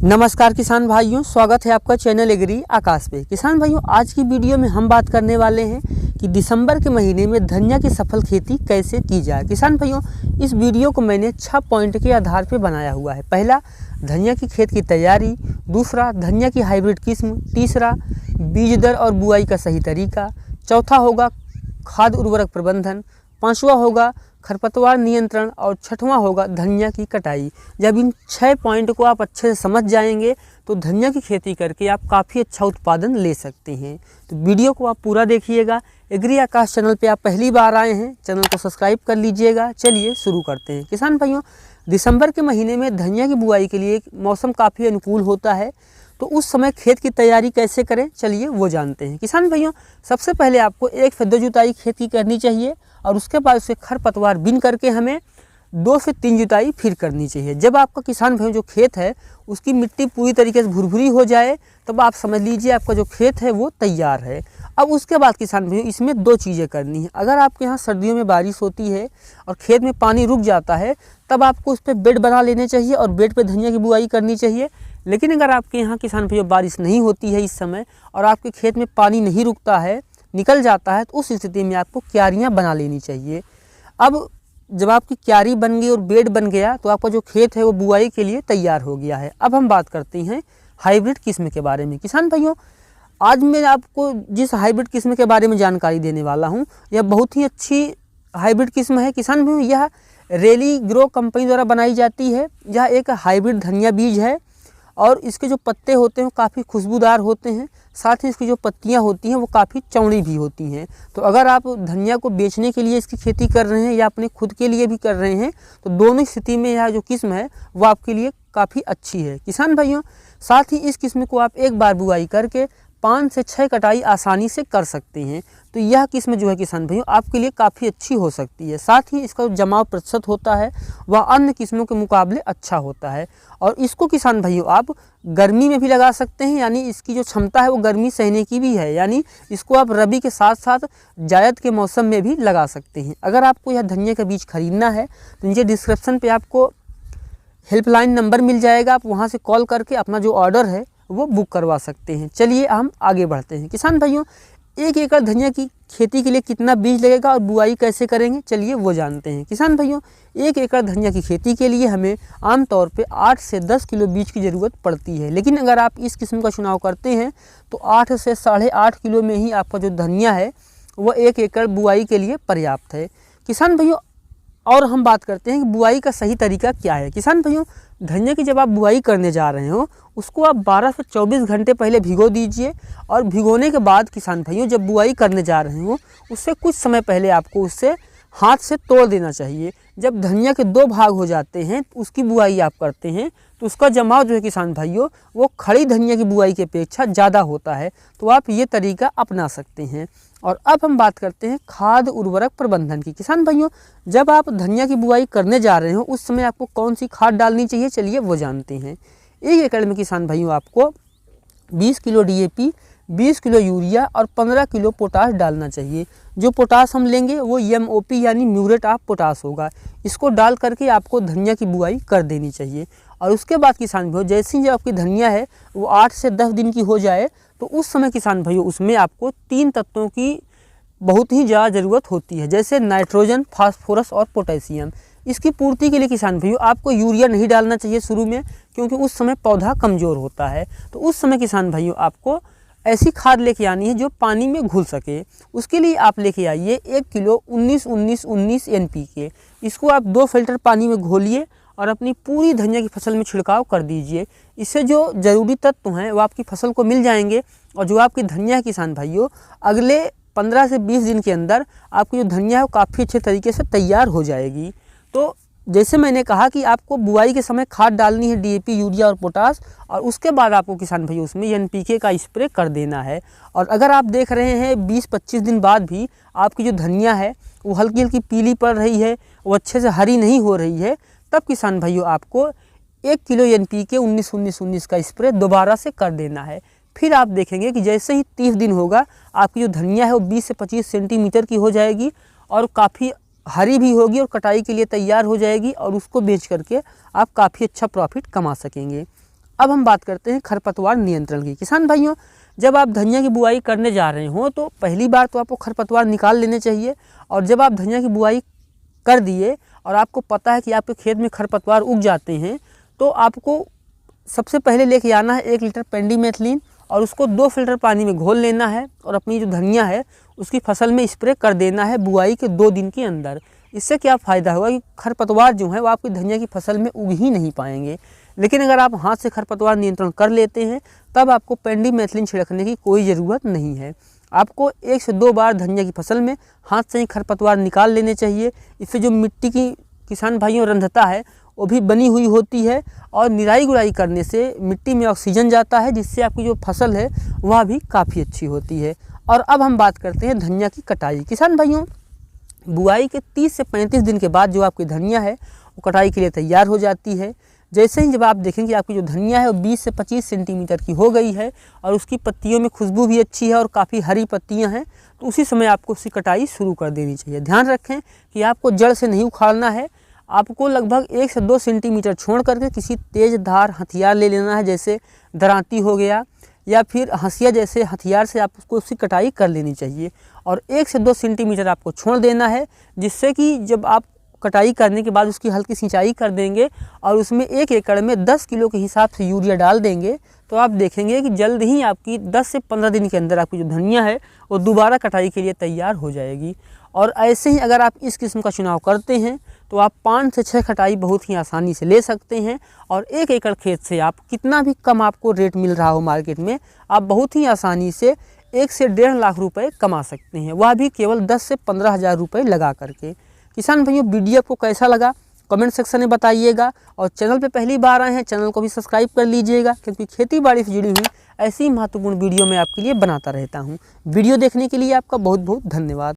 नमस्कार किसान भाइयों, स्वागत है आपका चैनल एग्री आकाश पे। किसान भाइयों, आज की वीडियो में हम बात करने वाले हैं कि दिसंबर के महीने में धनिया की सफल खेती कैसे की जाए। किसान भाइयों, इस वीडियो को मैंने 6 पॉइंट के आधार पे बनाया हुआ है। पहला, धनिया की खेत की तैयारी। दूसरा, धनिया की हाइब्रिड किस्म। तीसरा, बीज दर और बुआई का सही तरीका। चौथा होगा खाद उर्वरक प्रबंधन। पाँचवा होगा खरपतवार नियंत्रण और छठवां होगा धनिया की कटाई। जब इन 6 पॉइंट को आप अच्छे से समझ जाएंगे तो धनिया की खेती करके आप काफ़ी अच्छा उत्पादन ले सकते हैं। तो वीडियो को आप पूरा देखिएगा। एग्री आकाश चैनल पे आप पहली बार आए हैं, चैनल को सब्सक्राइब कर लीजिएगा। चलिए शुरू करते हैं। किसान भाइयों, दिसंबर के महीने में धनिया की बुआई के लिए मौसम काफ़ी अनुकूल होता है, तो उस समय खेत की तैयारी कैसे करें, चलिए वो जानते हैं। किसान भाइयों, सबसे पहले आपको 1 से 2 जुताई खेत की करनी चाहिए और उसके बाद उसे खरपतवार बीन करके हमें 2 से 3 जुताई फिर करनी चाहिए। जब आपका किसान भाइयों जो खेत है उसकी मिट्टी पूरी तरीके से भुरभुरी हो जाए तब आप समझ लीजिए आपका जो खेत है वो तैयार है। अब उसके बाद किसान भाइयों इसमें 2 चीज़ें करनी है। अगर आपके यहाँ सर्दियों में बारिश होती है और खेत में पानी रुक जाता है तब आपको उस पर बेड बना लेने चाहिए और बेड पे धनिया की बुआई करनी चाहिए। लेकिन अगर आपके यहाँ किसान भाइयों बारिश नहीं होती है इस समय और आपके खेत में पानी नहीं रुकता है, निकल जाता है, तो उस स्थिति में आपको क्यारियाँ बना लेनी चाहिए। अब जब आपकी क्यारी बन गई और बेड बन गया तो आपका जो खेत है वो बुआई के लिए तैयार हो गया है। अब हम बात करते हैं हाइब्रिड किस्म के बारे में। किसान भाइयों, आज मैं आपको जिस हाइब्रिड किस्म के बारे में जानकारी देने वाला हूँ यह बहुत ही अच्छी हाइब्रिड किस्म है। किसान भाइयों, यह रेली ग्रो कंपनी द्वारा बनाई जाती है। यह एक हाइब्रिड धनिया बीज है और इसके जो पत्ते होते हैं वो काफ़ी खुशबूदार होते हैं, साथ ही इसकी जो पत्तियां होती हैं वो काफ़ी चौड़ी भी होती हैं। तो अगर आप धनिया को बेचने के लिए इसकी खेती कर रहे हैं या अपने खुद के लिए भी कर रहे हैं तो दोनों स्थिति में यह जो किस्म है वो आपके लिए काफ़ी अच्छी है। किसान भाइयों, साथ ही इस किस्म को आप एक बार बुआई करके 5 से 6 कटाई आसानी से कर सकते हैं। तो यह किस्म जो है किसान भाइयों आपके लिए काफ़ी अच्छी हो सकती है। साथ ही इसका जो जमाव प्रतिशत होता है वह अन्य किस्मों के मुकाबले अच्छा होता है और इसको किसान भाइयों आप गर्मी में भी लगा सकते हैं, यानी इसकी जो क्षमता है वो गर्मी सहने की भी है, यानी इसको आप रबी के साथ साथ जायद के मौसम में भी लगा सकते हैं। अगर आपको यह धनिया का बीज खरीदना है तो नीचे डिस्क्रिप्शन पे आपको हेल्पलाइन नंबर मिल जाएगा, आप वहाँ से कॉल करके अपना जो ऑर्डर है वो बुक करवा सकते हैं। चलिए हम आगे बढ़ते हैं। किसान भाइयों, 1 एकड़ धनिया की खेती के लिए कितना बीज लगेगा और बुआई कैसे करेंगे, चलिए वो जानते हैं। किसान भाइयों, 1 एकड़ धनिया की खेती के लिए हमें आमतौर पे 8 से 10 किलो बीज की ज़रूरत पड़ती है। लेकिन अगर आप इस किस्म का चुनाव करते हैं तो 8 से 8.5 किलो में ही आपका जो धनिया है वह 1 एकड़ बुआई के लिए पर्याप्त है। किसान भाइयों, और हम बात करते हैं कि बुआई का सही तरीका क्या है। किसान भाइयों, धनिया की जब आप बुआई करने जा रहे हो उसको आप 12 से 24 घंटे पहले भिगो दीजिए और भिगोने के बाद किसान भाइयों जब बुआई करने जा रहे हो उससे कुछ समय पहले आपको उससे हाथ से तोड़ देना चाहिए। जब धनिया के 2 भाग हो जाते हैं तो उसकी बुआई आप करते हैं तो उसका जमाव जो है किसान भाइयों वो खड़ी धनिया की बुआई की अपेक्षा ज़्यादा होता है। तो आप ये तरीका अपना सकते हैं। और अब हम बात करते हैं खाद उर्वरक प्रबंधन की। किसान भाइयों, जब आप धनिया की बुआई करने जा रहे हो उस समय आपको कौन सी खाद डालनी चाहिए, चलिए वो जानते हैं। 1 एकड़ में किसान भाइयों आपको 20 किलो DAP, 20 किलो यूरिया और 15 किलो पोटाश डालना चाहिए। जो पोटाश हम लेंगे वो MOP यानी म्यूरेट ऑफ पोटाश होगा। इसको डाल करके आपको धनिया की बुआई कर देनी चाहिए। और उसके बाद किसान भाइयों जैसे ही जब आपकी धनिया है वो 8 से 10 दिन की हो जाए तो उस समय किसान भाइयों उसमें आपको 3 तत्वों की बहुत ही ज़्यादा ज़रूरत होती है, जैसे नाइट्रोजन, फास्फोरस और पोटेशियम। इसकी पूर्ति के लिए किसान भाइयों आपको यूरिया नहीं डालना चाहिए शुरू में, क्योंकि उस समय पौधा कमज़ोर होता है। तो उस समय किसान भाइयों आपको ऐसी खाद लेके आनी है जो पानी में घुल सके। उसके लिए आप लेके आइए 1 किलो 19-19-19 NPK। इसको आप 2 फिल्टर पानी में घोलिए और अपनी पूरी धनिया की फसल में छिड़काव कर दीजिए। इससे जो ज़रूरी तत्व हैं वो आपकी फसल को मिल जाएंगे और जो आपकी धनिया है किसान भाइयों अगले 15 से 20 दिन के अंदर आपकी जो धनिया है वो काफ़ी अच्छे तरीके से तैयार हो जाएगी। तो जैसे मैंने कहा कि आपको बुआई के समय खाद डालनी है DAP, यूरिया और पोटाश, और उसके बाद आपको किसान भाई उसमें NPK का स्प्रे कर देना है। और अगर आप देख रहे हैं 20-25 दिन बाद भी आपकी जो धनिया है वो हल्की हल्की पीली पड़ रही है, वो अच्छे से हरी नहीं हो रही है, तब किसान भाइयों आपको 1 किलो NPK 19-19-19 का स्प्रे दोबारा से कर देना है। फिर आप देखेंगे कि जैसे ही 30 दिन होगा आपकी जो धनिया है वो 20 से 25 सेंटीमीटर की हो जाएगी और काफ़ी हरी भी होगी और कटाई के लिए तैयार हो जाएगी और उसको बेच करके आप काफ़ी अच्छा प्रॉफिट कमा सकेंगे। अब हम बात करते हैं खरपतवार नियंत्रण की। किसान भाइयों, जब आप धनिया की बुआई करने जा रहे हो तो पहली बार तो आपको खरपतवार निकाल लेने चाहिए। और जब आप धनिया की बुआई कर दिए और आपको पता है कि आपके खेत में खरपतवार उग जाते हैं, तो आपको सबसे पहले लेके आना है 1 लीटर पेंडीमेथलिन और उसको 2 फिल्टर पानी में घोल लेना है और अपनी जो धनिया है उसकी फसल में स्प्रे कर देना है बुआई के 2 दिन के अंदर। इससे क्या फ़ायदा होगा कि खरपतवार जो है वो आपकी धनिया की फसल में उग ही नहीं पाएंगे। लेकिन अगर आप हाथ से खरपतवार नियंत्रण कर लेते हैं तब आपको पेंडीमेथलिन छिड़कने की कोई ज़रूरत नहीं है। आपको 1 से 2 बार धनिया की फसल में हाथ से ही खरपतवार निकाल लेने चाहिए। इससे जो मिट्टी की किसान भाइयों रंध्रता है वो भी बनी हुई होती है और निराई गुड़ाई करने से मिट्टी में ऑक्सीजन जाता है, जिससे आपकी जो फसल है वह भी काफ़ी अच्छी होती है। और अब हम बात करते हैं धनिया की कटाई। किसान भाइयों, बुआई के 30 से 35 दिन के बाद जो आपकी धनिया है वो कटाई के लिए तैयार हो जाती है। जैसे ही जब आप देखें कि आपकी जो धनिया है वो 20 से 25 सेंटीमीटर की हो गई है और उसकी पत्तियों में खुशबू भी अच्छी है और काफ़ी हरी पत्तियां हैं, तो उसी समय आपको उसकी कटाई शुरू कर देनी चाहिए। ध्यान रखें कि आपको जड़ से नहीं उखाड़ना है। आपको लगभग 1 से 2 सेंटीमीटर छोड़ करके किसी तेज़ धार हथियार ले लेना है, जैसे दरांती हो गया या फिर हंसिया जैसे हथियार से आपको उसकी कटाई कर लेनी चाहिए। और 1 से 2 सेंटीमीटर आपको छोड़ देना है, जिससे कि जब आप कटाई करने के बाद उसकी हल्की सिंचाई कर देंगे और उसमें 1 एकड़ में 10 किलो के हिसाब से यूरिया डाल देंगे, तो आप देखेंगे कि जल्द ही आपकी 10 से 15 दिन के अंदर आपकी जो धनिया है वो दोबारा कटाई के लिए तैयार हो जाएगी। और ऐसे ही अगर आप इस किस्म का चुनाव करते हैं तो आप 5 से 6 कटाई बहुत ही आसानी से ले सकते हैं। और 1 एकड़ खेत से आप कितना भी कम आपको रेट मिल रहा हो मार्केट में, आप बहुत ही आसानी से 1 से 1.5 लाख रुपए कमा सकते हैं, वह भी केवल 10 से 15 हज़ार रुपये लगा करके। किसान भाइयों, वीडियो आपको कैसा लगा कमेंट सेक्शन में बताइएगा और चैनल पे पहली बार आए हैं चैनल को भी सब्सक्राइब कर लीजिएगा, क्योंकि खेती बाड़ी से जुड़ी हुई ऐसी महत्वपूर्ण वीडियो मैं आपके लिए बनाता रहता हूँ। वीडियो देखने के लिए आपका बहुत बहुत धन्यवाद।